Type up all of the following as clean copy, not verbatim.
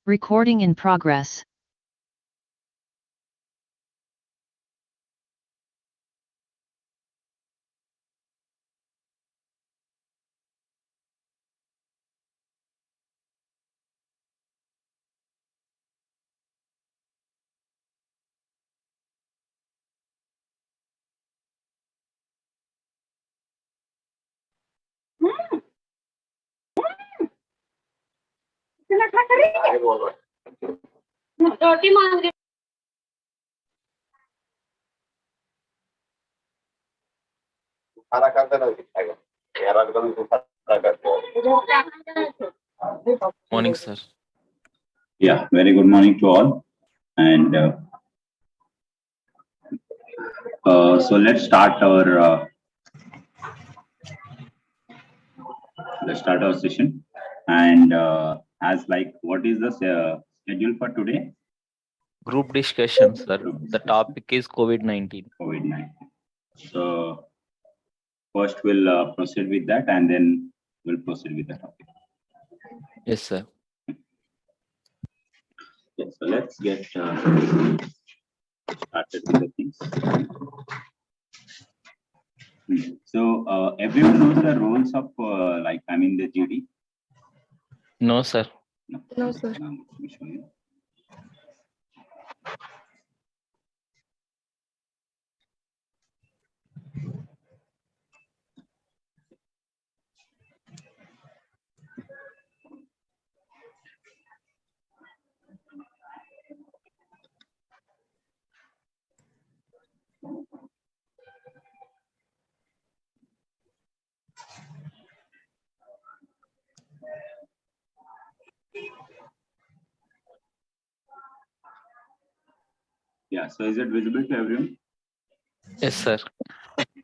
Recording in progress. रोटी मांग रही खाना खाता ना दिखाएगा यार आजकल तो खाना करते हो Morning, sir. Yeah, very good morning to all. And so let's start our session. And as like, what is the schedule for today? Group discussion, sir. Group The topic is COVID-19. COVID-19. So first we'll proceed with that, and then we'll proceed with the topic. Yes, sir. Okay, so let's get started with the things. So everyone knows the rules of the GD. No, sir. No, sir. Let me show you. Yeah, so is it visible to everyone? Yes, sir.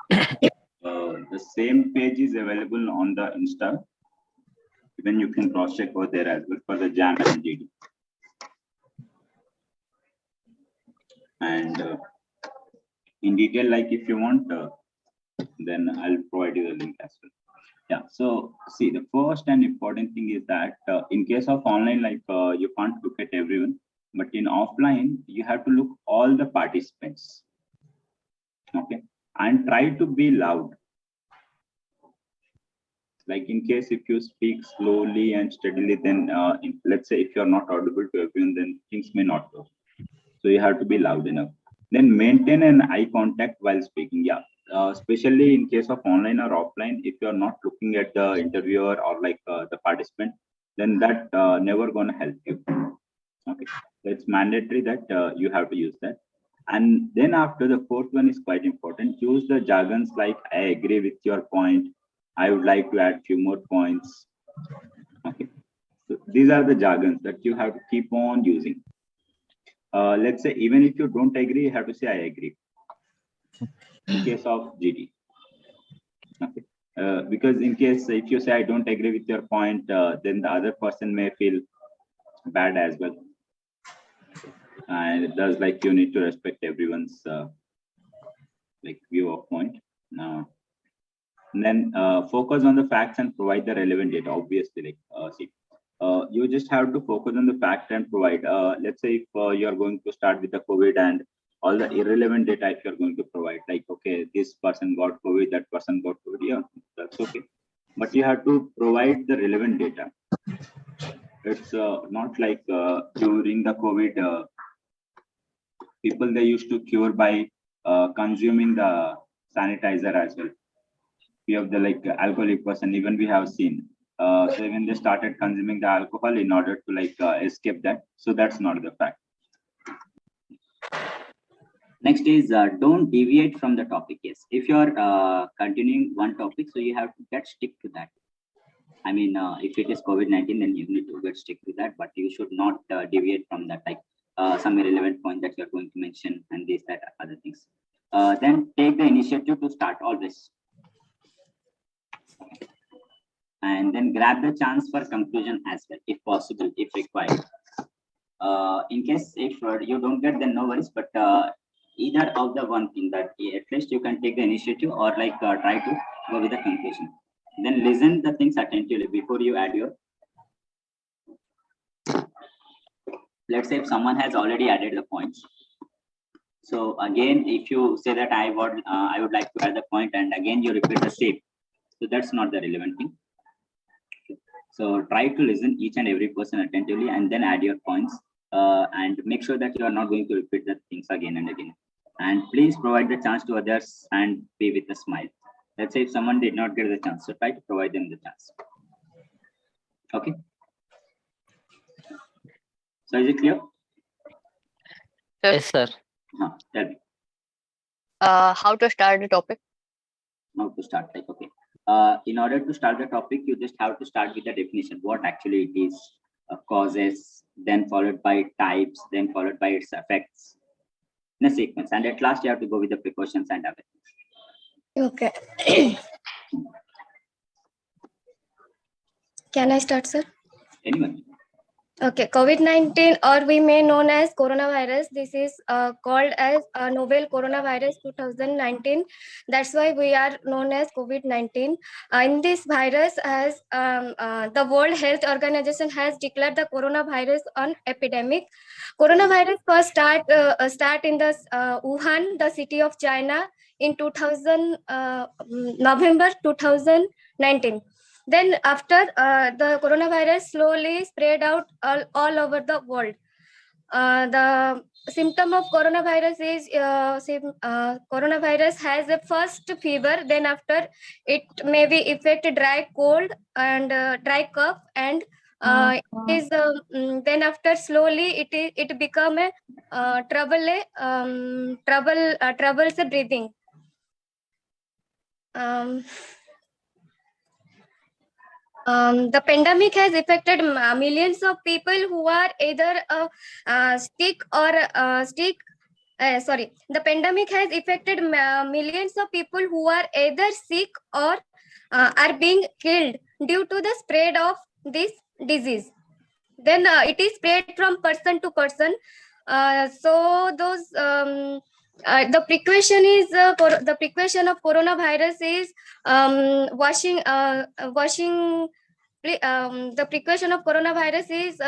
The same page is available on the Insta. Even you can cross check over there as well for the JAM and GD. And in detail, like if you want, then I'll provide you the link as well. Yeah, so see, the first and important thing is that in case of online, you can't look at everyone, but in offline, you have to look all the participants. Okay, and try to be loud. Like in case if you speak slowly and steadily, then let's say if you're not audible to everyone, then things may not go. So you have to be loud enough. Then maintain an eye contact while speaking. Yeah, especially in case of online or offline, if you're not looking at the interviewer or the participant, then that never gonna help you. Okay, so it's mandatory that you have to use that. And then after, the fourth one is quite important. Use the jargons like I agree with your point. I would like to add few more points. Okay, so these are the jargons that you have to keep on using. Let's say even if you don't agree, you have to say I agree. In case of GD, okay, because in case if you say I don't agree with your point, then the other person may feel bad as well. And it does like you need to respect everyone's view of point. And then focus on the facts and provide the relevant data. Obviously, you just have to focus on the fact and provide. Let's say if you are going to start with the COVID and all the irrelevant data, if you're going to provide, like, okay, this person got COVID, that person got COVID, yeah, that's okay. But you have to provide the relevant data. It's not like during the COVID, people, they used to cure by consuming the sanitizer as well. We have the alcoholic person, even we have seen. So even they started consuming the alcohol in order to escape that. So that's not the fact. Next is don't deviate from the topic. Yes, if you're continuing one topic, so you have to stick to that. I mean, if it is COVID-19, then you need to stick to that, but you should not deviate from that, like some irrelevant point that you're going to mention and this, that, other things. Then take the initiative to start always. And then grab the chance for conclusion as well, if possible, if required. In case if you don't get, then no worries, but either of the one thing that at least you can take the initiative or try to go with the conclusion. Then listen the things attentively before you add your. let's say if someone has already added the points. So again, if you say that I would like to add the point, and again you repeat the same, so that's not the relevant thing. So try to listen each and every person attentively, and then add your points, and make sure that you are not going to repeat the things again and again. And please provide the chance to others and be with a smile. Let's say if someone did not get the chance, so try to provide them the chance. Okay. So is it clear? Yes, sir. Tell me How to start the topic? how to start. Like, okay. In order to start the topic, you just have to start with the definition, what actually it is, causes, then followed by types, then followed by its effects in a sequence. And at last, you have to go with the precautions and everything. Okay. Can I start, sir? Anyone? Okay, COVID-19, or we may known as coronavirus. This is called as novel coronavirus 2019. That's why we are known as COVID-19. In this virus, as the World Health Organization has declared the coronavirus an epidemic. Coronavirus first start in the Wuhan, the city of China, in November 2019. Then after the coronavirus slowly spread out all over the world. The symptom of coronavirus is coronavirus has a first fever, then after it may be affect dry cold and dry cough, and it is then after slowly it become a troubles breathing. The pandemic has affected millions of people who are either sick or the pandemic has affected millions of people who are either sick or are being killed due to the spread of this disease. Then it is spread from person to person. So those the precaution of coronavirus is washing. The precaution of coronavirus is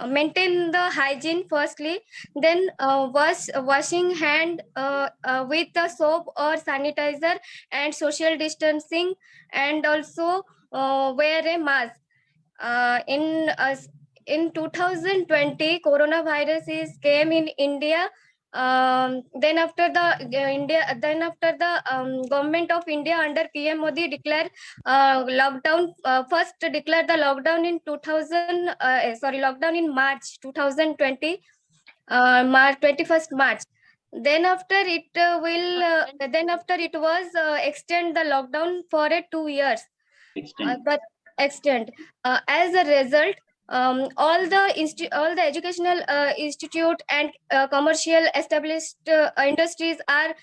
maintain the hygiene firstly, then washing hand with the soap or sanitizer, and social distancing, and also wear a mask. In 2020, coronavirus came in India. Then after the government of India under PM Modi declared lockdown. First declared the lockdown in lockdown in March 2020, March 21st March. Then after it was extend the lockdown for 2 years. Extend. As a result, all the educational institute and commercial established industries are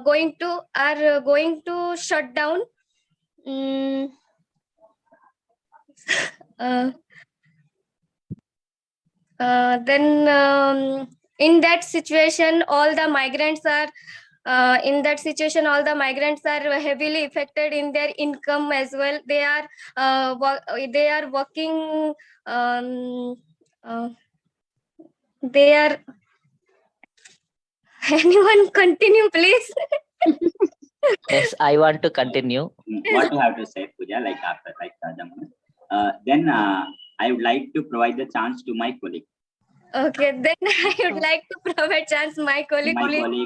going to shut down. Then in that situation, all the migrants are heavily affected in their income as well. They are working. They are. Anyone continue, please? Yes, I want to continue. What you have to say, Pooja, like after then I would like to provide the chance to my colleague. Okay, then I would like to provide chance my colleague.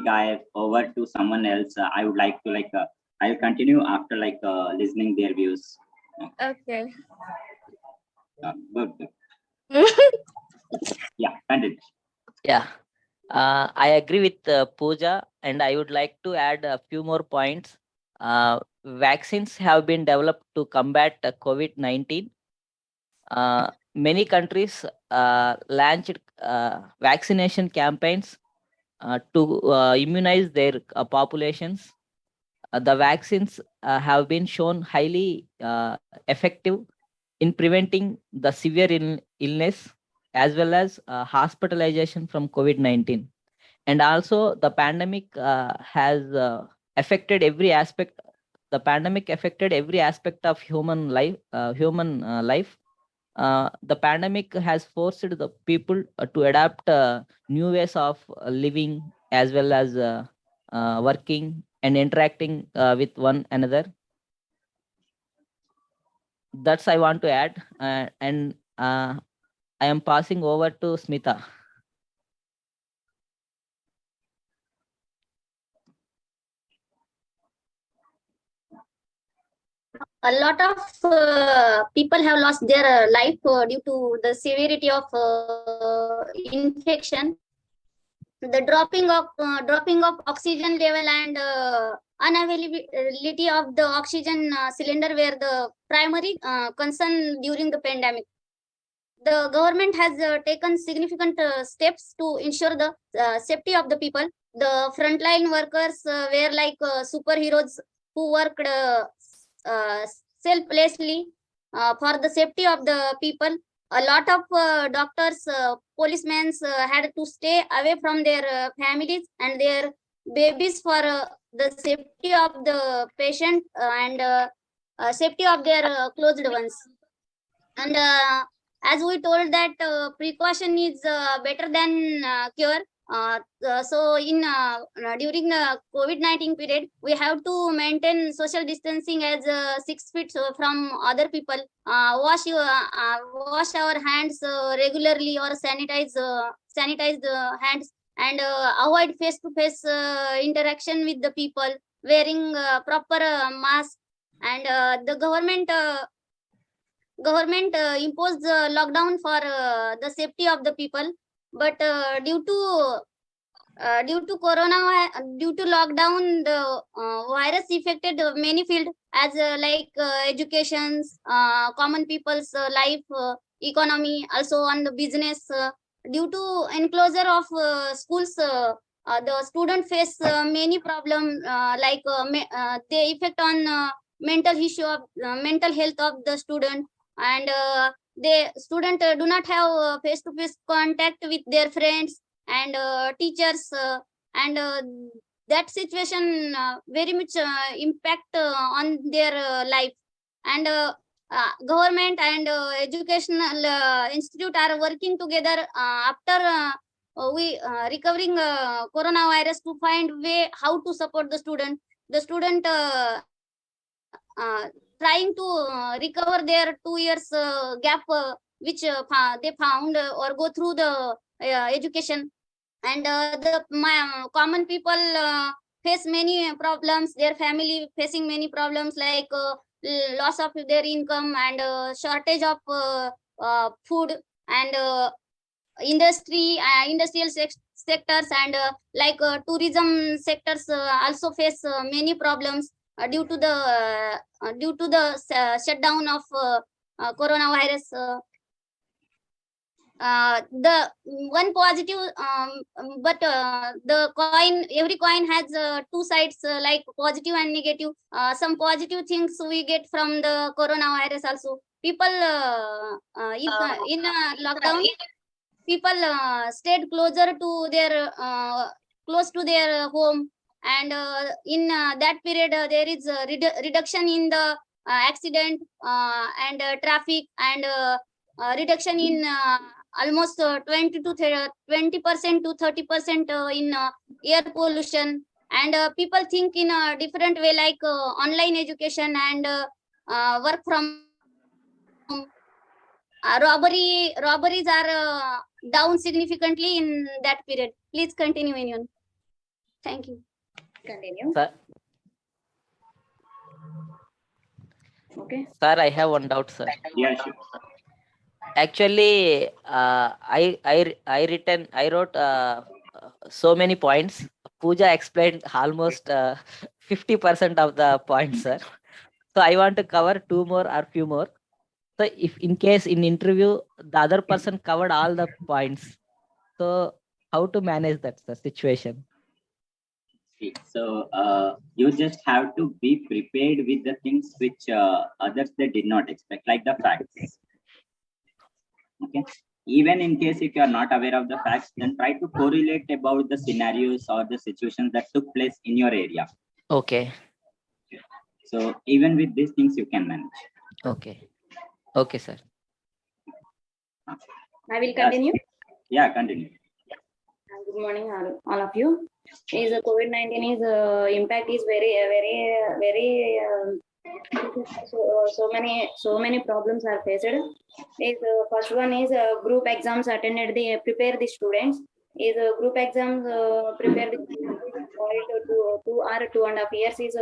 I over to someone else. I would like to I'll continue after listening their views. Okay. Good. Yeah, continue. Yeah, I agree with Pooja, and I would like to add a few more points. Vaccines have been developed to combat COVID-19. Many countries launched vaccination campaigns to immunize their populations. The vaccines have been shown highly effective in preventing the severe illness as well as hospitalization from COVID-19. And also the pandemic has affected every aspect. The pandemic affected every aspect of human life. the pandemic has forced the people to adapt new ways of living as well as working and interacting with one another. That's I want to add, and I am passing over to Smita. A lot of people have lost their life due to the severity of infection, the dropping of oxygen level and unavailability of the oxygen cylinder were the primary concern during the pandemic. The government has taken significant steps to ensure the safety of the people. The frontline workers were like superheroes who worked selflessly for the safety of the people. A lot of doctors, policemen had to stay away from their families and their babies for the safety of the patient and safety of their closed ones. And as we told that precaution is better than cure. So during the COVID-19 period, we have to maintain social distancing as 6 feet from other people. Wash our hands regularly or sanitize the hands, and avoid face-to-face interaction with the people. Wearing proper mask, and the government imposed the lockdown for the safety of the people, but due to lockdown, the virus affected many fields as like educations, common people's life, economy, also on the business. Due to enclosure of schools, the student face many problem they effect on mental issue of mental health of the student, and the student do not have face-to-face contact with their friends and teachers, and that situation very much impact on their life. And government and educational institute are working together after we recovering coronavirus to find way how to support the student. The student trying to recover their 2 years gap which they found or go through the education. And common people face many problems, their family facing many problems like loss of their income and shortage of food, and industrial sectors and tourism sectors also face many problems due to the shutdown of coronavirus. The one positive, but every coin has two sides, like positive and negative. Some positive things we get from the coronavirus also. People in lockdown, people stayed close to their home, and in that period there is a reduction in the accident and traffic, and reduction in almost 20% to 30% in air pollution. And people think in a different way, like online education and work from home. Robberies are down significantly in that period. Please continue, Vinyan. Thank you. Continue. Sir, Okay. sir, I have one doubt, sir. Yeah, sure. Actually, I wrote so many points. Pooja explained almost 50% of the points, sir. So I want to cover two more or few more. So if in case in interview the other person covered all the points, so how to manage that situation? See, so you just have to be prepared with the things which others they did not expect, like the facts. Okay. Even in case if you are not aware of the facts, then try to correlate about the scenarios or the situations that took place in your area. Okay. So even with these things, you can manage. Okay. Okay, sir. I will continue. Yeah, continue. Good morning, all of you. Is COVID-19 is impact is very so many problems are faced. Is first one is group exams attended the prepare the students. Is group exams prepare the to 2.5 years is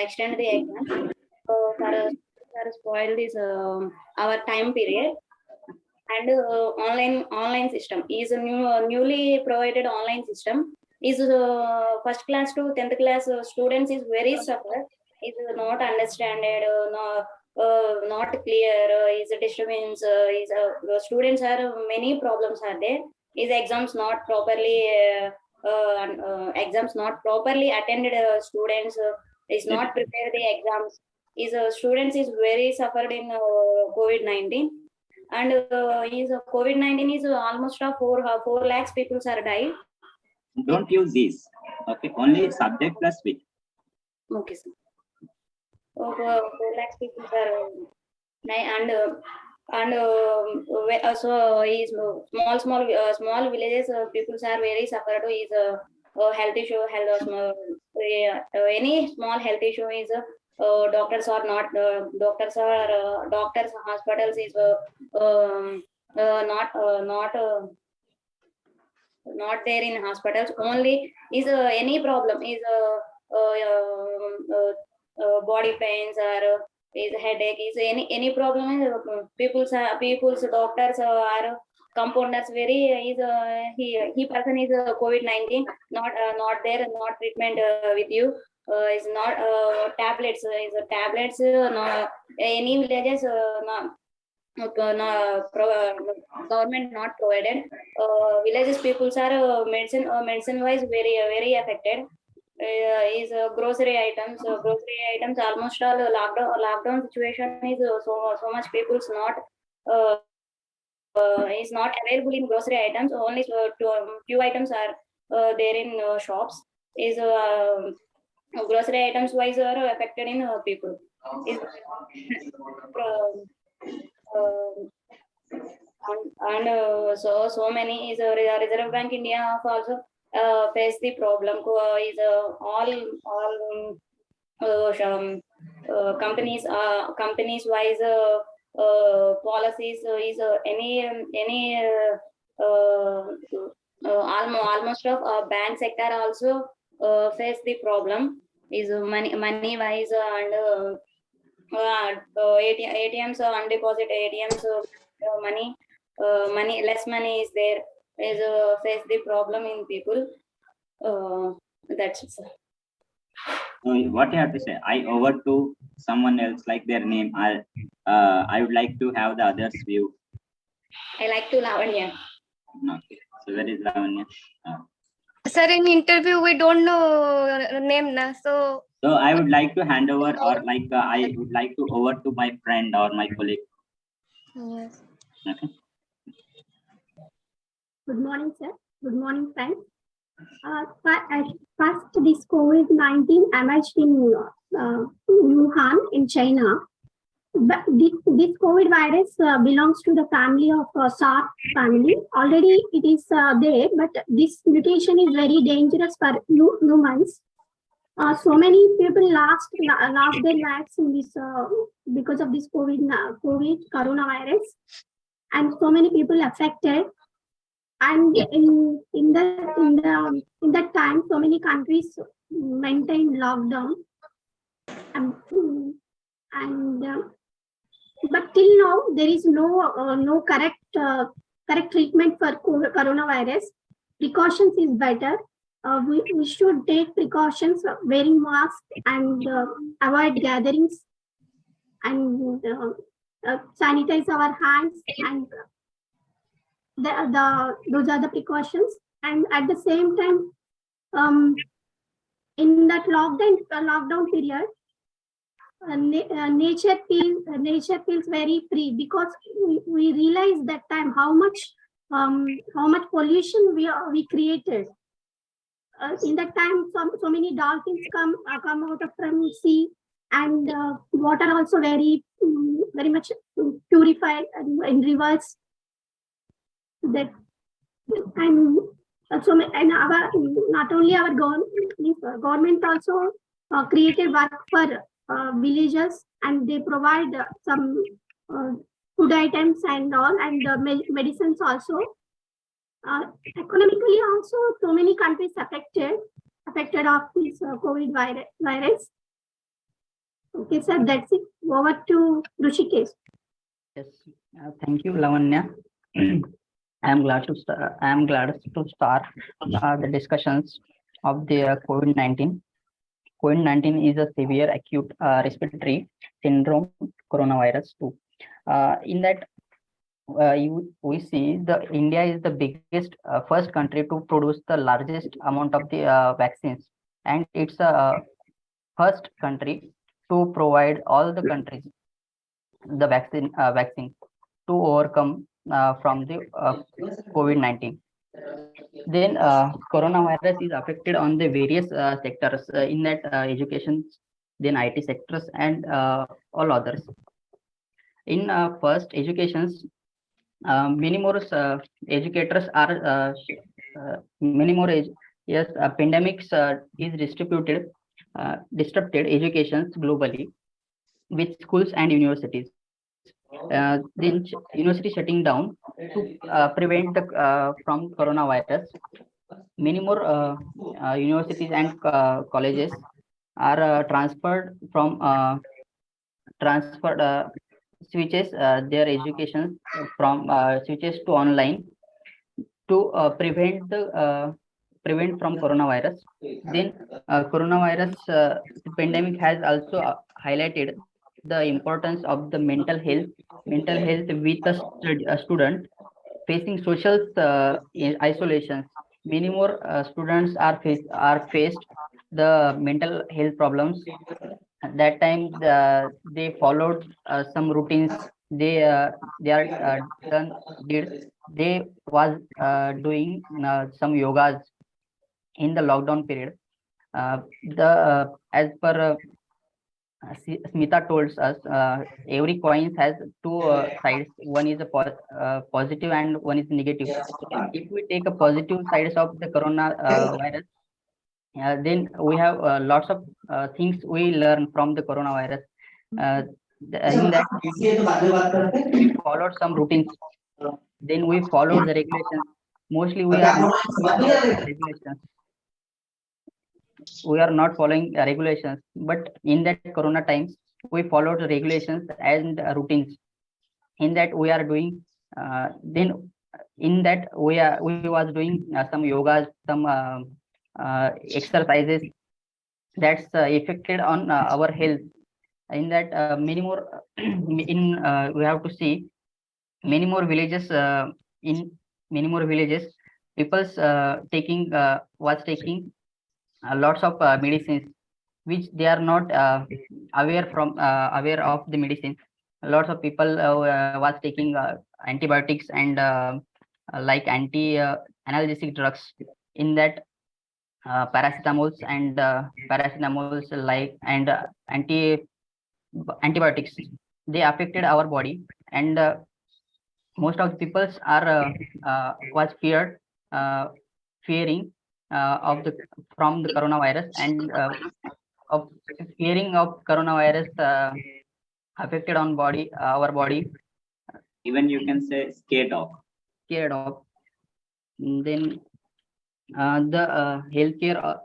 extend the exam for spoil this our time period. And online system is a newly provided online system is first class to 10th class students is very suffer, is not understanded, not clear, is a disturbance, is students are many problems are there, is exams not properly attended, students is not prepared the exams, is students is very suffered in COVID-19. And is COVID-19 is almost 4 lakhs people are died. Don't use these. Okay, only subject plus week. Okay, sir. 4 lakhs people are and so is small villages people are very suffered, is health issue, any small health issue is doctors are not doctors hospitals is not there in hospitals, only is any problem is body pains or is headache, is any problem is people's doctors are compounders very is he person is COVID-19 not there, not treatment with you, is not tablets, is tablets no, any villages government not provided, villages peoples are medicine wise very affected, is grocery items almost all lockdown situation is so much people's not is not available in grocery items, only few items are there in shops, is grocery items wise are affected in people, is so many is Reserve Bank India also face the problem, is all companies wise policies is any almost of bank sector also face the problem, is money wise and ATMs undeposit ATMs money less money is there, is face the problem in people, that's it, sir. What you have to say? I over to someone else, like their name. I would like to have the others' view. I like to Lavanya. Okay. So where is Lavanya? Sir, in interview we don't know name na, so I would like to hand over, or like I would like to over to my friend or my colleague. yes. Okay. Good morning, sir. Good morning, friends. First, this COVID-19 emerged in Wuhan in China. But this COVID virus belongs to the family of SARS family. Already it is there, but this mutation is very dangerous for humans. So many people lost their lives in this because of this COVID coronavirus, and so many people affected. And in that time, so many countries maintained lockdown, but till now there is no correct treatment for coronavirus. Precautions is better. We should take precautions, wearing masks and avoid gatherings, and sanitize our hands, and those are the precautions. And at the same time, in that lockdown period, nature feels very free, because we realize that time how much pollution we created. In that time, so many dolphins come out from sea, and water also very very much purified and reverse that. And also, and our not only our government also created work for villagers, and they provide some food items and all, and medicines also. Economically also, so many countries affected of this COVID virus. Okay, sir, that's it. Over to Rushikesh. Yes, thank you, Lavanya. I am glad to start the discussions of the COVID-19. COVID-19 is a severe acute respiratory syndrome coronavirus 2. In that, we see the India is the biggest first country to produce the largest amount of the vaccines, and it's a first country to provide all the countries the vaccine to overcome from the COVID-19. Then coronavirus is affected on the various sectors in that education, then IT sectors, and all others. In first educations, many more educators are many more pandemics is disrupted educations globally with schools and universities. Then university shutting down to prevent from coronavirus. Many more universities and colleges are transferred switches their education from switches to online to prevent from coronavirus. Then coronavirus pandemic has also highlighted the importance of the mental health with a student facing social isolation. Many more students are faced the mental health problems. At that time they followed some routines. They are doing some yogas in the lockdown period. As per Smita told us, every coin has two sides. One is a positive and one is negative. If we take a positive sides of the corona virus, then we have lots of things we learn from the coronavirus. In that we followed some routines. Then we followed the regulations. Mostly we are not following regulations. We are not following regulations, but in that corona times we followed the regulations and routines. In that we are doing then in that we was doing some yogas, some exercises that's affected on our health. In that many more we have to see many more villages in many more villages people's taking lots of medicines which they are not aware of the medicine. Lots of people was taking antibiotics and like analgesic drugs. In that paracetamols and paracetamols like and antibiotics, they affected our body, and most of the people are was fearing of the from the coronavirus, and of fearing of coronavirus affected on body our body. Even you can say scared of. Then the healthcare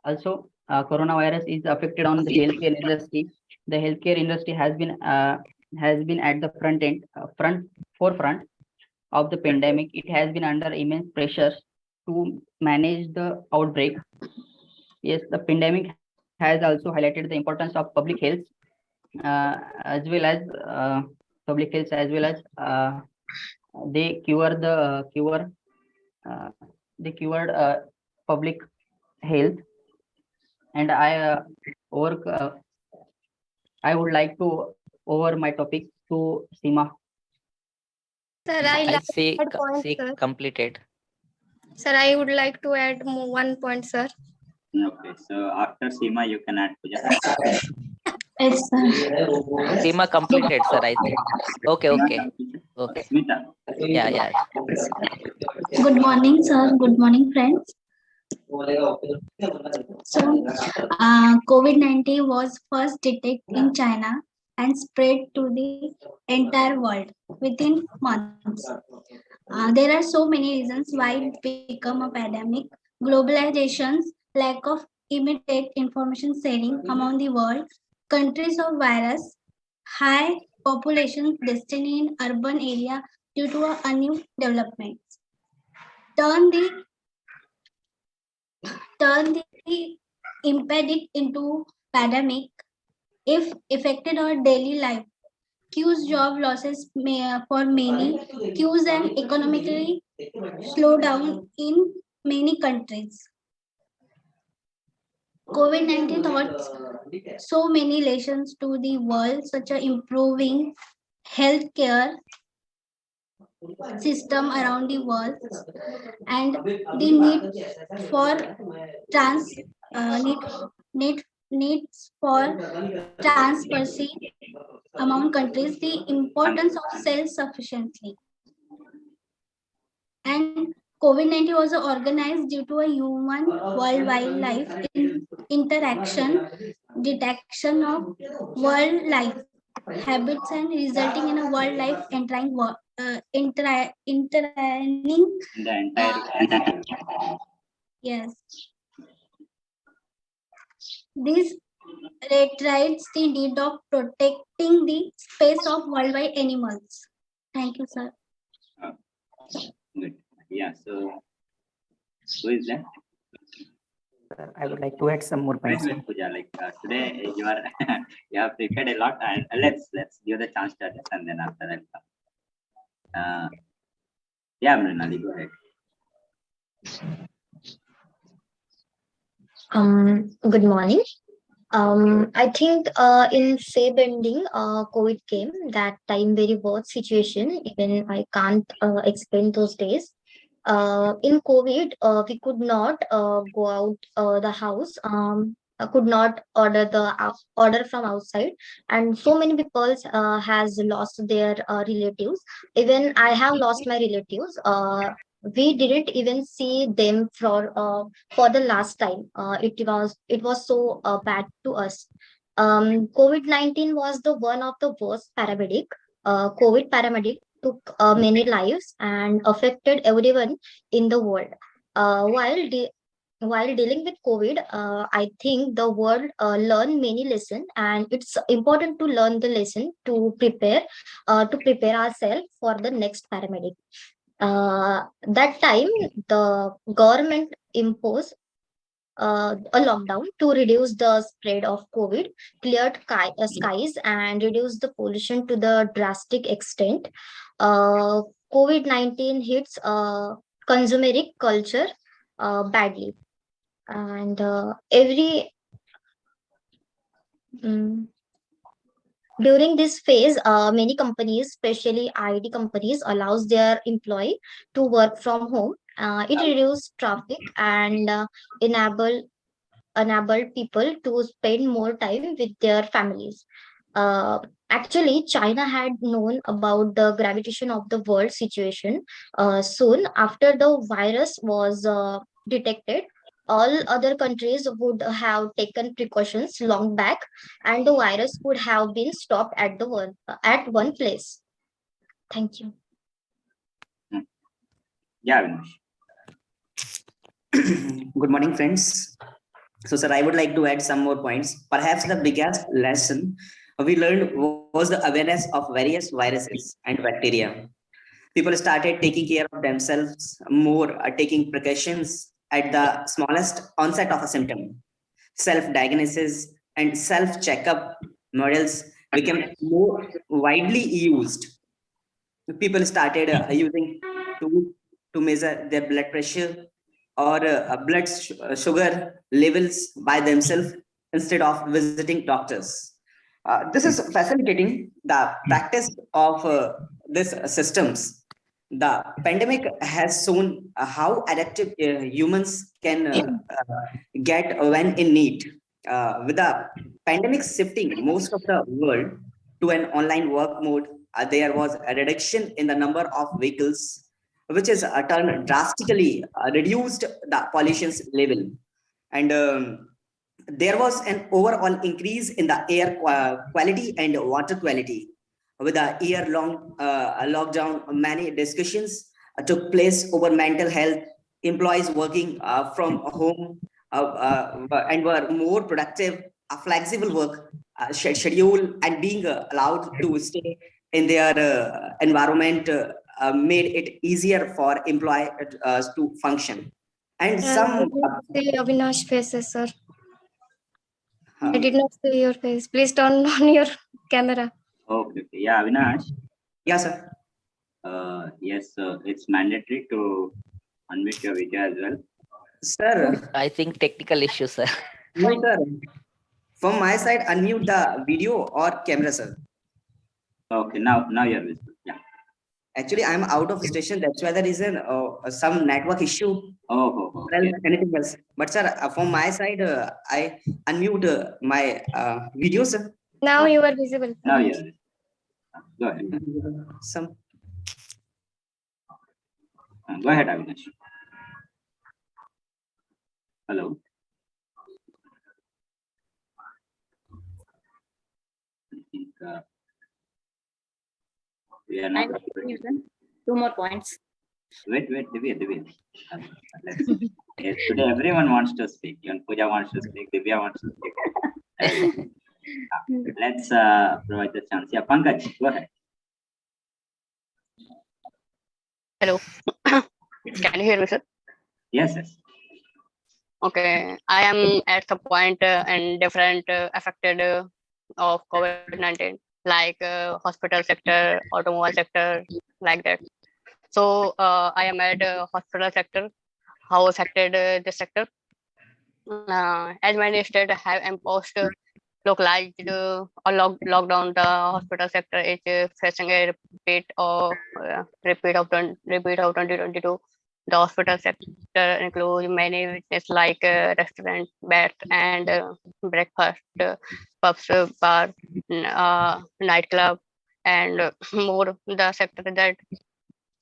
also coronavirus is affected on the healthcare industry. The healthcare industry has been at the forefront of the pandemic. It has been under immense pressure to manage the outbreak. Yes, the pandemic has also highlighted the importance of public health as well as they cured public health. And I would like to over my topic to Seema. Sir, I say add point, sir. completed. Sir, I would like to add one point, sir. Okay, so after Seema, you can add Pooja. Yes, sir. Seema completed, sir, I think. Okay. Smita. Yeah. Good morning, sir. Good morning, friends. So, COVID-19 was first detected in China and spread to the entire world within months. There are so many reasons why it became a pandemic. Globalizations, lack of immediate information sharing among the world, countries of virus, high population density in urban area due to a new developments. Turn the impeded into pandemic if affected our daily life. Queues job losses for many, queues and economically slow down in many countries. COVID-19 taught so many lessons to the world, such as improving healthcare system around the world and the need for trans need need needs for transparency among countries, the importance of self-sufficiency. And COVID-19 was organized due to a human world-wildlife interaction, detection of wildlife habits and resulting in a wildlife entering interning. The entire. Yes. This reiterates the need of protecting the space of worldwide animals. Thank you, sir. Good. Yeah. So, who is that? I would like to add some more points. Pooja, like today you are you have prepared a lot, and let's give the chance to others, and then after that, yeah, Mrinali, go ahead. Good morning. I think in Feb ending, COVID came. That time very worst situation. Even I can't explain those days. In COVID, we could not go out the house. Could not order order from outside, and so many people has lost their relatives. Even I have lost my relatives. We didn't even see them for the last time. It was so bad to us. COVID-19 was the one of the worst paramedic. COVID paramedic took many lives and affected everyone in the world. While dealing with COVID, I think the world learned many lessons, and it's important to learn the lesson to prepare ourselves for the next paramedic. That time, the government imposed a lockdown to reduce the spread of COVID, cleared skies, and reduce the pollution to the drastic extent. COVID-19 hits consumeric culture badly, and during this phase, many companies, especially IT companies, allows their employee to work from home. It reduces traffic and enable people to spend more time with their families. Actually, China had known about the gravitation of the world situation. Soon after the virus was detected, all other countries would have taken precautions long back, and the virus would have been stopped at one place. Thank you. Yeah, Vinosh. Good morning, friends. So, sir, I would like to add some more points. Perhaps the biggest lesson we learned was the awareness of various viruses and bacteria. People started taking care of themselves more, taking precautions at the smallest onset of a symptom. Self-diagnosis and self-checkup models became more widely used. People started using tools to measure their blood pressure or sugar levels by themselves instead of visiting doctors. This is facilitating the practice of these systems. The pandemic has shown how adaptive humans can get when in need. With the pandemic shifting most of the world to an online work mode, there was a reduction in the number of vehicles, which is turned drastically reduced the pollution's level. And there was an overall increase in the air quality and water quality. With a year-long lockdown, many discussions took place over mental health, employees working from home and were more productive, a flexible work schedule, and being allowed to stay in their environment made it easier for employees to function. And I some did not see Avinash faces, sir. I uh, did not see your face. Please turn on your camera. Okay, okay. Yeah, Avinash. yes, sir. Yes, it's mandatory to unmute your video as well. Sir, I think technical issues, sir. no, sir. From my side, unmute the video or camera, sir. Okay, now you're visible. Yeah. Actually, I'm out of station. That's why there is some network issue. Oh, Well, okay. anything else. But sir, from my side, I unmute my video, sir. Now you are visible. Now you're visible. Go ahead. Some. Go ahead, Avinash. Hello. I think we are not. Two more points. Wait, Divya. Let's see. Yes, today everyone wants to speak. Even Pooja wants to speak. Divya wants to speak. Let's provide the chance. Yeah, Pankaj, go ahead. Hello. Can you hear me, sir? Yes, yes. Okay. I am at the point and different affected of COVID-19, like hospital sector, automobile sector, like that. So I am at hospital sector. How affected this sector? As many states have imposed localized or lockdown, the hospital sector is facing a repeat of 2022. The hospital sector includes many business like restaurant, beds, and breakfast, pubs, bar, nightclub, and more. The sector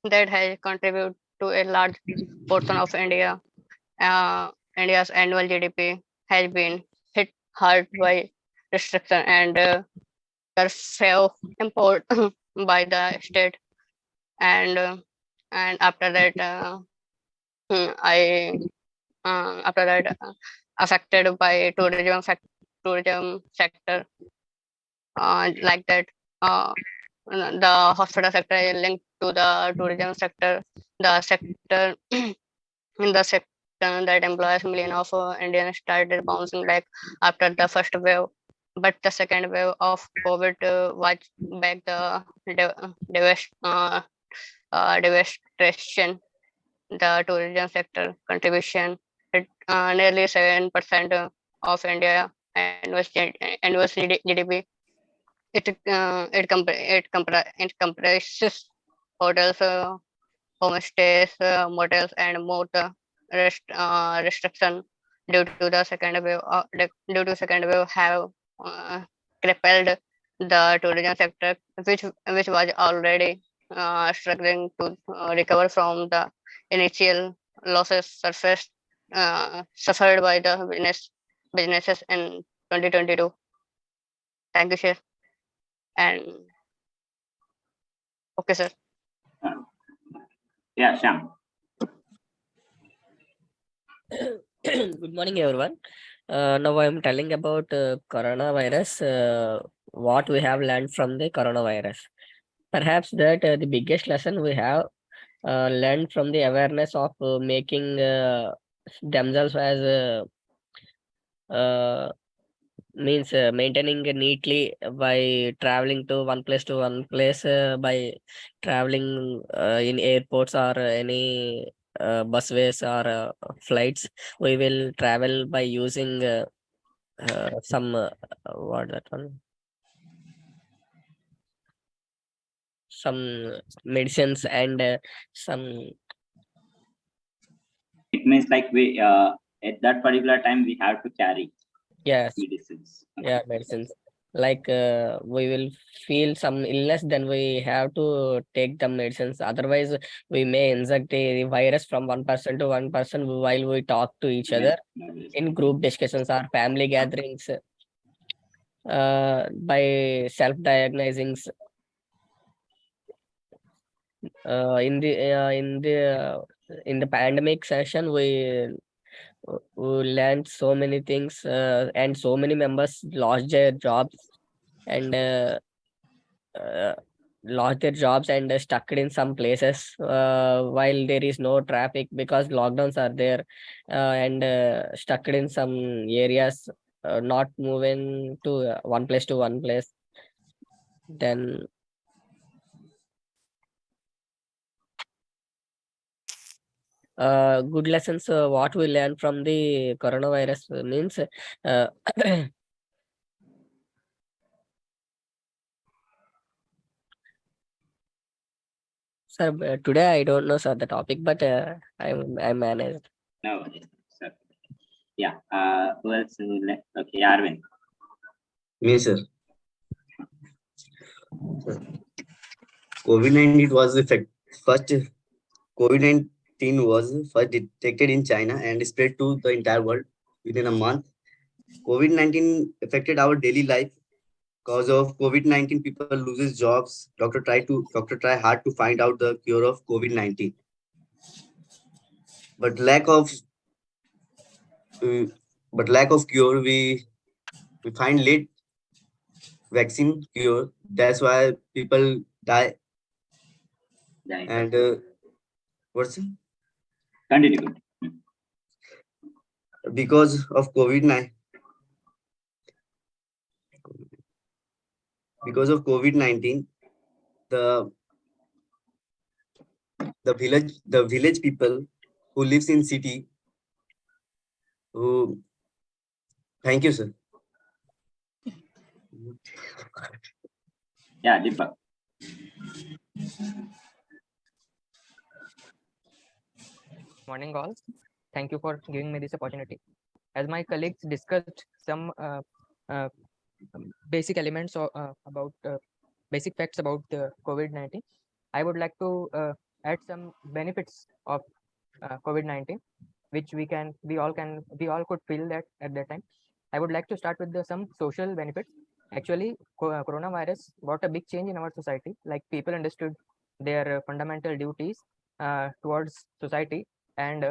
that has contributed to a large portion of India's annual GDP has been hit hard by restriction and curfew import by the state, and after that I after that affected by tourism sector, like that. The hospital sector is linked to the tourism sector, the sector in the sector that employs millions of Indians started bouncing back after the first wave. But the second wave of COVID was back the devastation. The tourism sector contribution nearly 7% of India annual GDP. It comprises hotels, homestays, motels, and more restriction due to the second wave. Due to second wave have crippled the tourism sector, which was already struggling to recover from the initial losses suffered by the businesses in 2022. Thank you, sir. And okay, sir. Yeah, Sham. Good morning, everyone. Now I'm telling about coronavirus, what we have learned from the coronavirus. Perhaps that the biggest lesson we have learned from the awareness of making themselves as means maintaining neatly by traveling to one place by traveling in airports or any busways or flights. We will travel by using some what that one, some medicines and some. It means like we at that particular time we have to carry. Yes. medicines. Yeah, medicines. Like we will feel some illness, then we have to take the medicines. Otherwise, we may inject the virus from one person to one person while we talk to each other in group discussions or family gatherings. By self-diagnosing in the pandemic session, we learned so many things, and so many members lost their jobs and uh, stuck in some places while there is no traffic because lockdowns are there, and stuck in some areas, not moving to one place to one place. Then good lessons what we learned from the coronavirus means sir, today I don't know, sir, the topic, but I managed. No, sir. Yeah. Who else? Okay, Arvind. Me, sir. COVID-19 was the first. COVID-19 was first detected in China and spread to the entire world within a month. COVID-19 affected our daily life. Cause of COVID-19, people loses jobs. Doctor try hard to find out the cure of COVID-19, but lack of cure, we find late vaccine cure. That's why people die. And what's it? Continue. Because of COVID-19, the village people who lives in city, who thank you, sir. Yeah, Deepak. Morning all. Thank you for giving me this opportunity. As my colleagues discussed some basic elements about basic facts about the COVID-19, I would like to add some benefits of COVID-19, which we all could feel that at that time. I would like to start with some social benefits. Actually, coronavirus brought a big change in our society. Like people understood their fundamental duties towards society and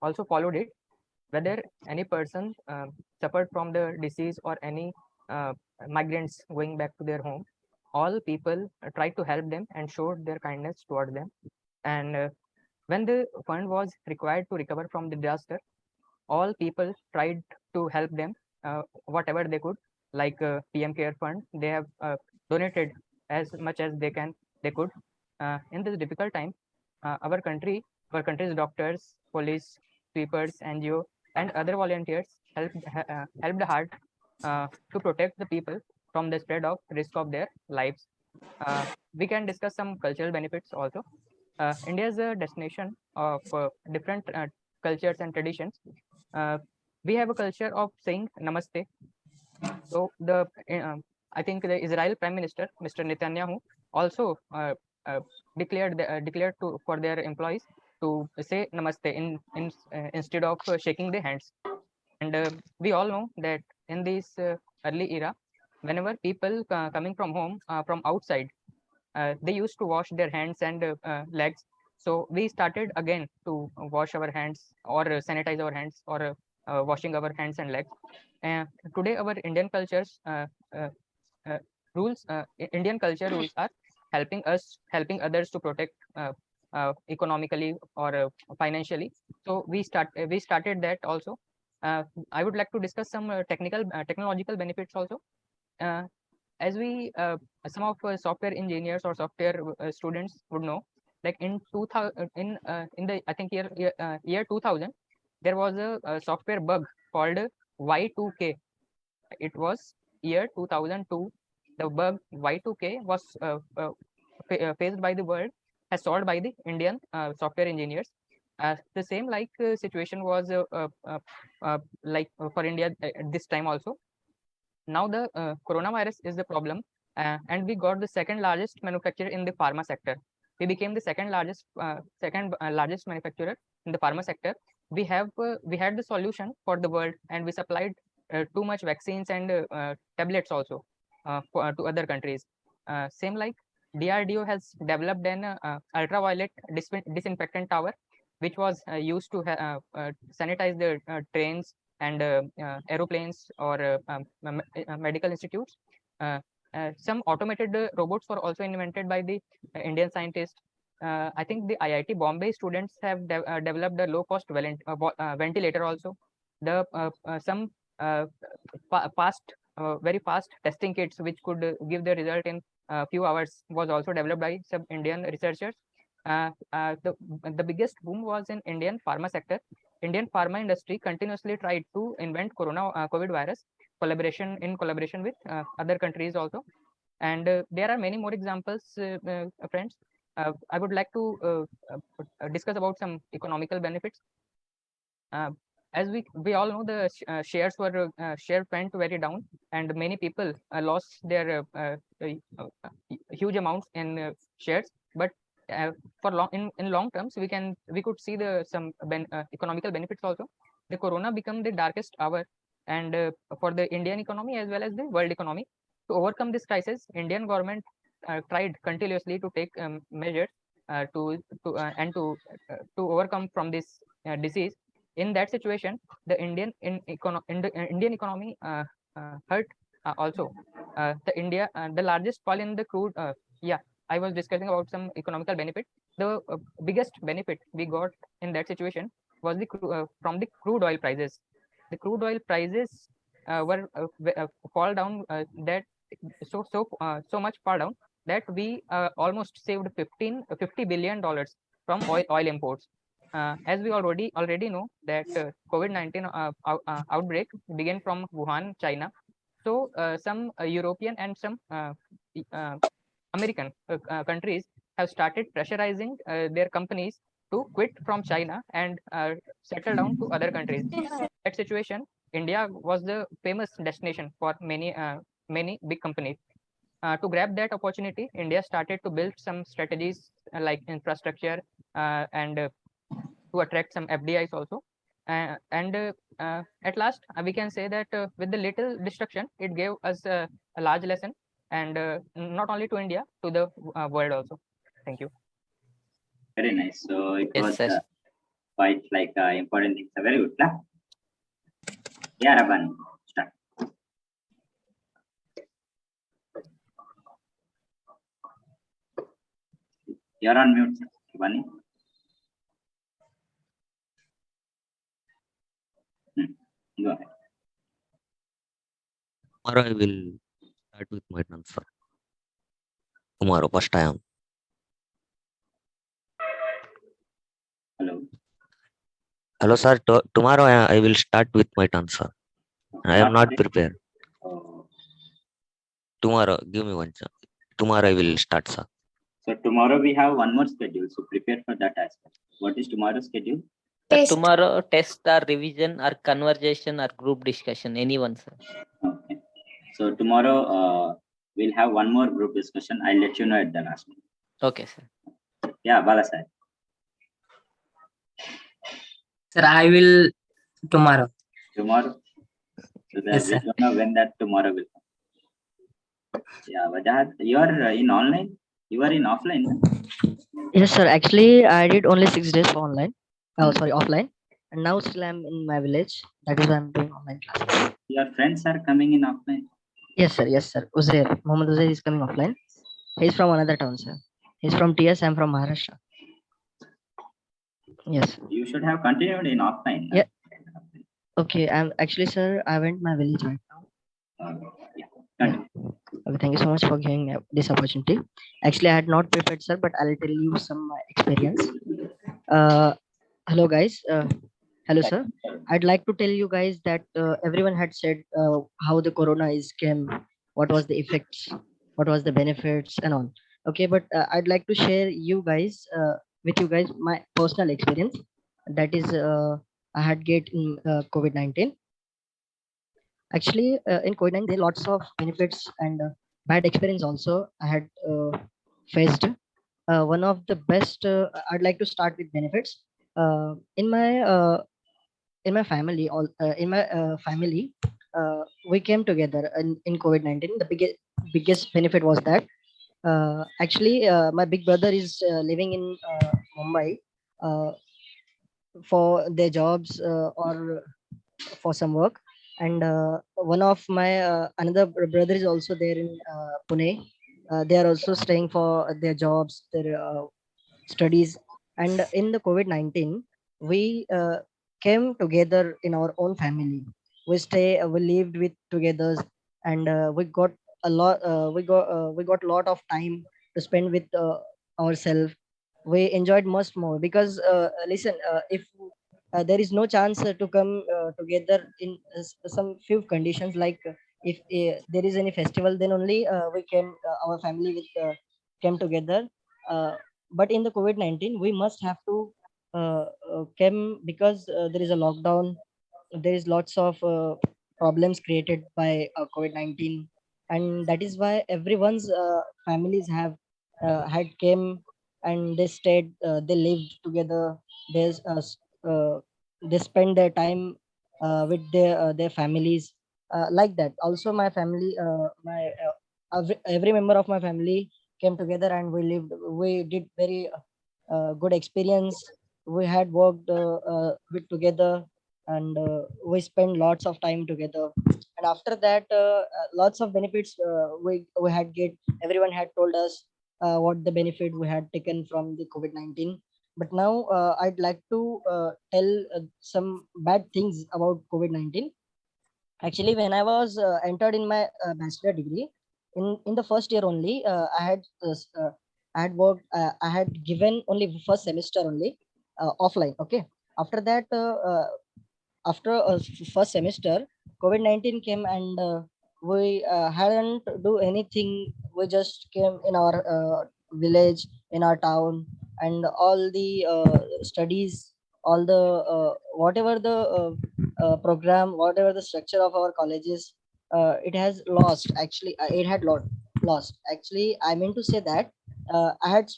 also followed it. Whether any person suffered from the disease or any migrants going back to their home, all people tried to help them and showed their kindness toward them. And when the fund was required to recover from the disaster, all people tried to help them whatever they could, like PM Care Fund. They have donated as much as they could. In this difficult time, our country's doctors, police, sweepers, NGO, and other volunteers helped hard to protect the people from the spread of risk of their lives. We can discuss some cultural benefits also. India is a destination of different cultures and traditions. We have a culture of saying namaste. So I think the Israel Prime Minister, Mr. Netanyahu, also declared for their employees to say namaste instead of shaking their hands. And we all know that in this early era, whenever people coming from home from outside, they used to wash their hands and legs. So we started again to wash our hands or sanitize our hands or washing our hands and legs. Today, our Indian cultures Indian culture rules are helping others to protect economically or financially. So we started that also. I would like to discuss some technological benefits also. As we some of software engineers or software students would know, like in 2000 in the I think year 2000, there was a software bug called Y2K. It was year 2002. The bug Y2K was faced by the world, as solved by the Indian software engineers. The same situation was for India at this time also. Now the coronavirus is the problem, and we got the second largest manufacturer in the pharma sector. We became the second largest manufacturer in the pharma sector. We had the solution for the world, and we supplied too much vaccines and tablets also to other countries. Same like DRDO has developed an ultraviolet disinfectant tower, which was used to sanitize the trains and aeroplanes or medical institutes. Some automated robots were also invented by the Indian scientists. I think the IIT Bombay students have developed a low-cost ventilator also. The some very fast testing kits which could give the result in a few hours was also developed by some Indian researchers. The biggest boom was in Indian pharma sector. Indian pharma industry continuously tried to invent COVID virus in collaboration with other countries also. And there are many more examples, friends. I would like to discuss about some economical benefits. As we all know, the shares went very down, and many people lost their huge amounts in shares. But for in long terms, we could see some economical benefits also. The corona became the darkest hour, and for the Indian economy as well as the world economy. To overcome this crisis, Indian government tried continuously to take measures to overcome from this disease. In that situation, the Indian economy hurt also. The largest fall in the crude. I was discussing about some economical benefit. The biggest benefit we got in that situation was from the crude oil prices. The crude oil prices were fall down so much fall down that we almost saved $50 billion from oil imports. As we already know that COVID-19 outbreak began from Wuhan, China. So some European and some American countries have started pressurizing their companies to quit from China and settle down to other countries. In that situation, India was the famous destination for many big companies. To grab that opportunity, India started to build some strategies like infrastructure and to attract some FDIs also. At last, we can say that with the little destruction, it gave us a large lesson, and not only to India, to the world also. Thank you. Very nice. So it Yes, was sir. quite important things. Very good. Yeah, Rabani, start. You're on mute, sir. Rabani. Go ahead. Tomorrow I will start with my answer. Tomorrow, first time. Hello. Hello, sir. Tomorrow I will start with my answer. I am not prepared. Tomorrow, give me one chance. Tomorrow I will start, sir. So tomorrow we have one more schedule. So prepare for that as well. What is tomorrow's schedule? Tomorrow, test or revision or conversation or group discussion, anyone, sir. Okay. So tomorrow we'll have one more group discussion. I'll let you know at the last one. Okay, sir. Yeah, Bala sir. Sir, I will tomorrow. Tomorrow. So that Yes, we sir. don't know when that tomorrow will come. Yeah, Vajahat, you are in online. You are in offline. Yes, sir. Actually, I did only 6 days for online. Oh, sorry, offline. And now still I'm in my village. That is why I'm doing online classes. Your friends are coming in offline. Yes, sir. Yes, sir. Uzair. Mohammed Uzair is coming offline. He's from another town, sir. He's from TS. I'm from Maharashtra. Yes. You should have continued in offline. Yeah. Okay. I'm actually, sir, I went my village right now. Okay, thank you so much for giving me this opportunity. Actually, I had not prepared, sir, but I'll tell you some experience. Hello, guys. Hello, sir. I'd like to tell you guys that everyone had said how the corona came, what was the effects, what was the benefits, and all. Okay, but I'd like to share with you guys my personal experience. that is I had get in COVID-19. Actually, in COVID-19, there are lots of benefits and bad experience also I had faced. One of the best, I'd like to start with benefits. In my family, we came together in COVID-19. The biggest benefit was that actually my big brother is living in Mumbai uh, for their jobs or for some work, and one of my another brother is also there in Pune. They are also staying for their jobs, their studies, and in the COVID-19 we came together in our own family. We lived with together, and we got a lot of time to spend with ourselves. We enjoyed much more because listen, if there is no chance to come together in some few conditions, like if there is any festival, then only we can our family with came together. uh, but in the COVID-19 we must have to came because there is a lockdown. There is lots of problems created by COVID-19, and that is why everyone's families have had came, and they stayed, they lived together. There's they spend their time with their families, like that. Also my family, my every member of my family came together, and we did very good experience. We had worked with together, and we spent lots of time together. And after that, lots of benefits we had get. Everyone had told us what the benefit we had taken from the COVID-19. But now I'd like to tell some bad things about COVID-19. Actually, when I was entered in my bachelor degree, in the first year only, I had worked. I had given only first semester only offline. Okay. After that, after first semester, COVID-19 came, and we hadn't do anything. We just came in our village, in our town, and all the studies, all the whatever the program, whatever the structure of our colleges, it has lost. Actually, it had lost. Actually, I mean to say that I had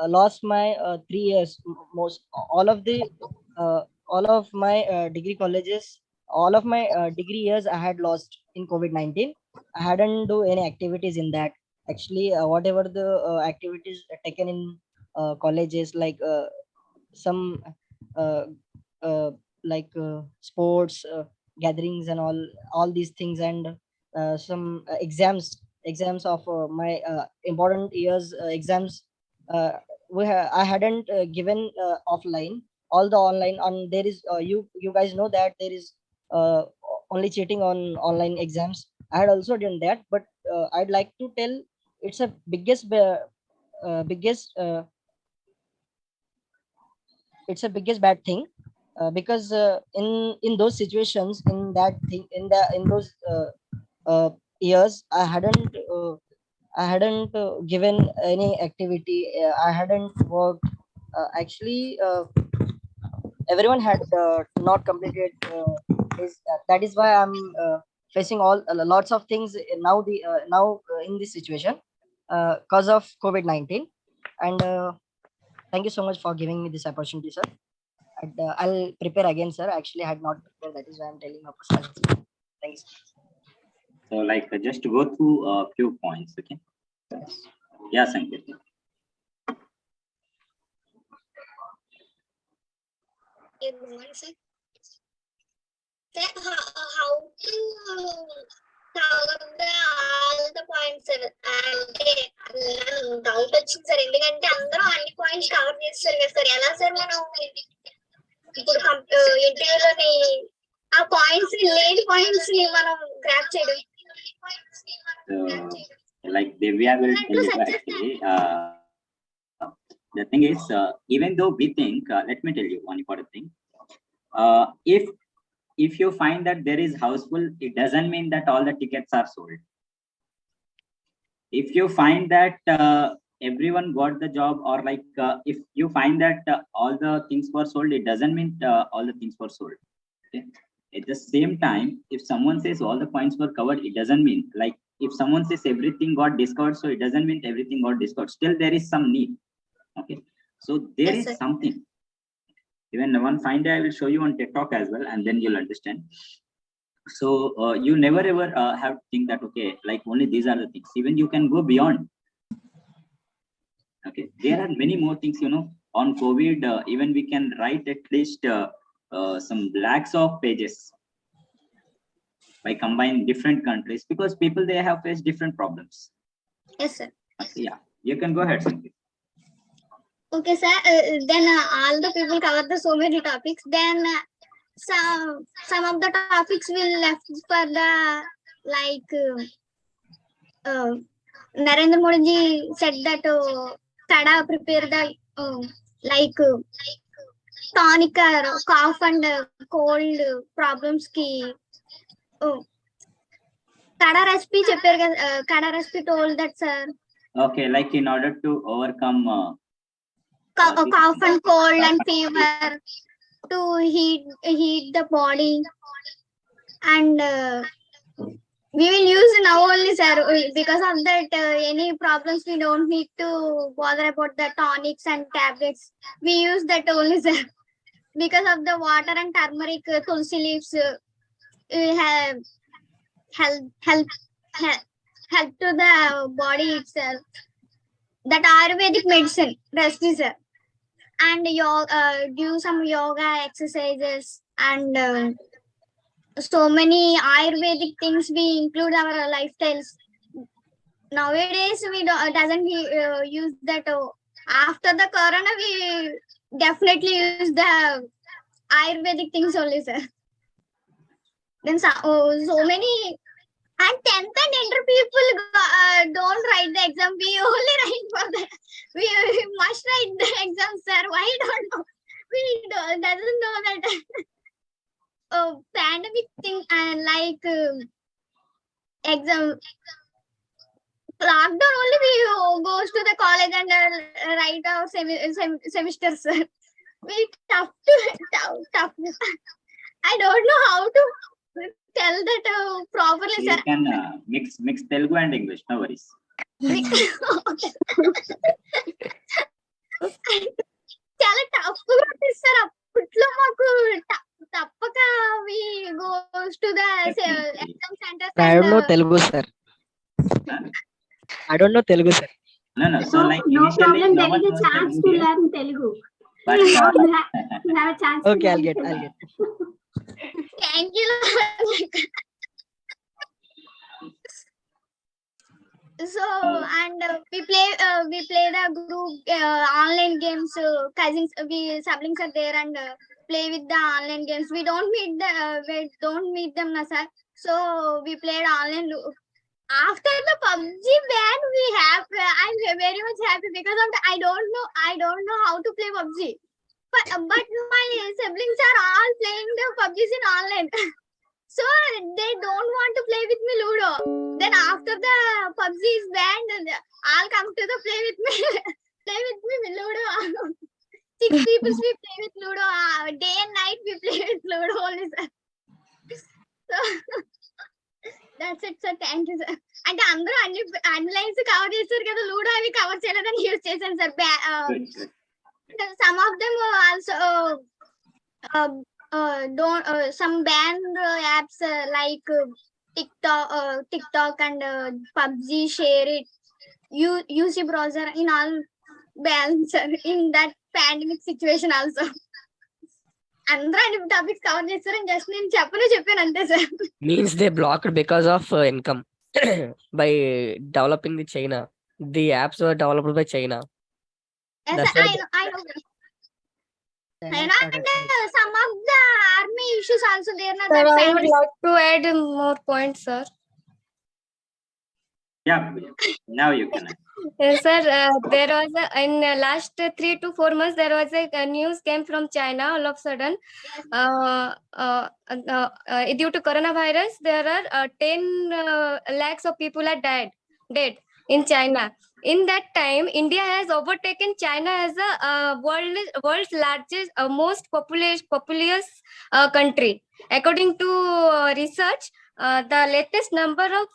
lost my 3 years, most all of the uh, all of my degree colleges, all of my degree years I had lost in COVID-19. I hadn't do any activities in that. Actually, whatever the activities taken in colleges, like some uh, uh, sports gatherings and all these things, and some exams of my important years exams, uh, I hadn't given offline, all the online. On there is you guys know that there is uh, only cheating on online exams. I had also done that, but I'd like to tell it's a biggest it's a biggest bad thing, because in those situations, in that thing, in those years, I hadn't given any activity. I hadn't worked. Actually, everyone had not completed his. That is why I'm facing all lots of things now. Now in this situation, cause of COVID-19, and thank you so much for giving me this opportunity, sir. And I'll prepare again, sir. Actually, I had not prepared. That is why I'm telling my personal. Thanks. So, like, just to go through a few points, okay? Yes. Yeah, Sanket. Yeah, good morning, sir. Sir, how to cover all the points, sir? అంటే doubt వచ్చింది sir, ఎందుకంటే అందరూ అన్ని points cover చేస్తారు కదా sir. ఎలా sir మనం ఇప్పుడు ఇంటర్వ్యూలోని ఆ పాయింట్స్ లేని పాయింట్స్ ని మనం గ్రాప్ చేయడం? Like Divya will tell you actually, the thing is, even though we think, let me tell you one important thing. If you find that there is houseful, it doesn't mean that all the tickets are sold. If you find that everyone got the job, or like if you find that all the things were sold, it doesn't mean all the things were sold. Okay. At the same time, if someone says all the points were covered, it doesn't mean, like if someone says everything got discovered, so it doesn't mean everything got discovered. Still there is some need. Okay, so there Yes, is sir. something. Even one fine day I will show you on TikTok as well, and then you'll understand. So you never ever have to think that, okay, like only these are the things. Even you can go beyond. Okay, there are many more things, on COVID. Even we can write at least some lakhs of pages by combining different countries, because people, they have faced different problems. Yes, sir. Okay, yeah, you can go ahead, Sangeet. Okay, sir. Then all the people covered the so many topics. Then some of the topics will left for the Narendra Modi ji said that Tada prepare the tonic or cough and cold problems ki Tada recipe చెప్పారు కదా Tada recipe told that, sir. Okay, like in order to overcome Cough and cold and fever, to heat the body, and we will use now only, sir. Because of that, any problems, we don't need to bother about the tonics and tablets. We use that only, sir. Because of the water and turmeric, tulsi leaves, have help to the body itself. That Ayurvedic medicine, recipe, sir. And do some yoga exercises, and so many Ayurvedic things we include our lifestyles. Nowadays we doesn't use that. After the corona, we definitely use the Ayurvedic things only, sir. Then so many. And 10th and inter people don't write the exam. We only write for the. We must write the exam, sir. Why don't know? We doesn't know that pandemic thing, and exam. Lockdown only we goes to the college and write our semester, sir. We tough. I don't know how to tell that properly, you sir. can mix Telugu and English, no worries. చాలా టఫ్గా ఉంటుంది sir. అప్పట్లో మాకు తప్పక we goes to the exam centers. I don't know Telugu, sir. I don't know Telugu, sir. No. So like No initially, problem. no There one is a knows chance Telugu to here, learn Telugu. but You have a chance. Okay, to I'll learn get. Telugu. Thank you. So, and we play the group online games. Cousins, we siblings are there, and play with the online games. We don't meet them, na, sir. So we played online. After the PUBG ban, I'm very much happy, because of the, I don't know how to play PUBG. But my siblings are all playing the PUBGs in online. So they don't want to play with me Ludo. Then after the PUBG is banned, I'll come to the play with me Ludo. 6 people we play with Ludo. Day and night we play with Ludo only, sir. So that's it, sir. Thank you, sir. అంటే అందరూ అన్ని lines cover చేశారు కదా, ludo అవి cover చేయలేదని use చేశాను, sir. Some of them also don't some banned apps like TikTok and PUBG share it. UC browser in all bans in that pandemic situation also. అందరూ అన్ని టాపిక్స్ కవర్ చేస్తారని just నేను చెప్పాను అంతే, sir. Means they blocked because of income by developing the China. The apps were developed by China. Yes, That's sir, why I know. And some of the army issues also there. Na, Sir, that I would pandemic. like to add more points, sir. Yeah, now you can. Yes, sir. There was in last 3 to 4 months there was a news came from China all of a sudden. Due to coronavirus, there are 10 lakhs of people are dead in China. In that time, India has overtaken China as the world's largest, most populous country. According to research, the latest number of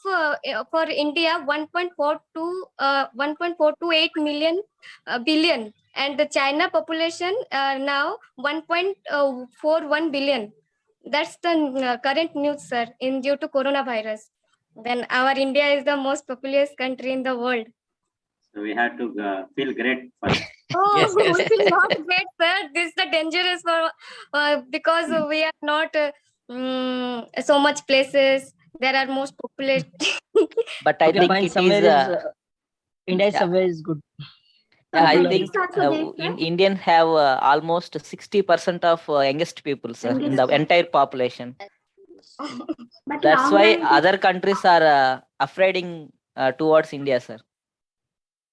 for India 1.428 million billion, and the China population now 1.41 billion. That's the current news, sir. In due to coronavirus, then our India is the most populous country in the world. So we have to feel great for that. Oh, Yes, yes. we will not get, sir. This is the dangerous for because we are not so much places. There are most population. But I Okay, think fine. it Somewhere is. is India is Yeah. somewhere is good. Yeah, I Popular. think Indians have almost 60% of youngest people, sir, in the entire population. But That's long why run, other countries are afraiding towards India, sir.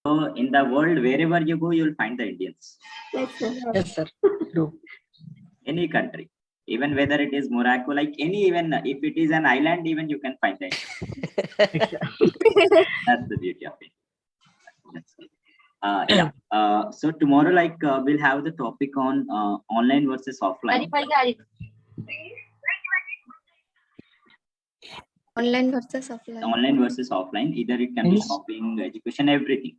So in the world, wherever you go, you'll find the Indians. yes, sir. Yes, sir. True. Any country, even whether it is Morocco, like any, even if it is an island, even you can find the Indians. That's the beauty of it. That's it. Yeah. So tomorrow, like we'll have the topic on online versus offline. Online versus offline. Online versus offline. Either it can be shopping, education, everything.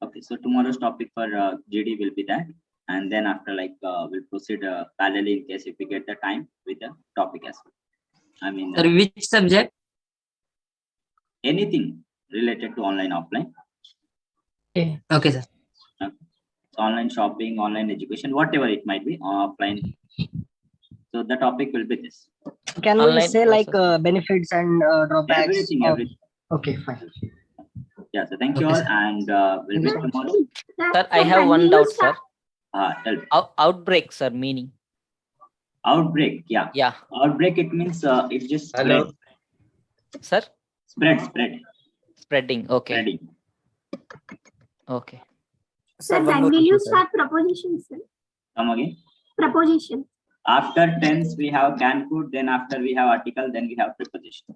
Okay. So tomorrow's topic for GD will be that, and then after like we'll proceed parallelly in case if we get the time with the topic as well. I mean, Sir, which subject? anything related to online, offline. Okay, sir. So online shopping, online education, whatever it might be, offline. So the topic will be this. Can we Online say like benefits and drawbacks? Everything, of- everything. Okay, fine. Yeah. So thank you all, and we'll meet tomorrow. Sir, I have one doubt, sir. Tell me. Outbreak, sir, meaning. Outbreak. Yeah. Yeah. Outbreak. It means it just Hello. Sir? Spread. Spreading. Okay. Spreading. Okay. Sir, when will you start propositions, sir? Come again. Proposition. After tense we have can put, then after we have article, then we have preposition.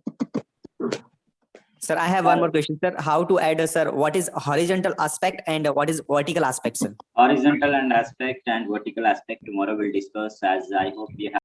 Sir, I have one more question, sir. How to add, sir, what is horizontal aspect and what is vertical aspect, sir? Horizontal and aspect and vertical aspect tomorrow we'll discuss, as I hope we have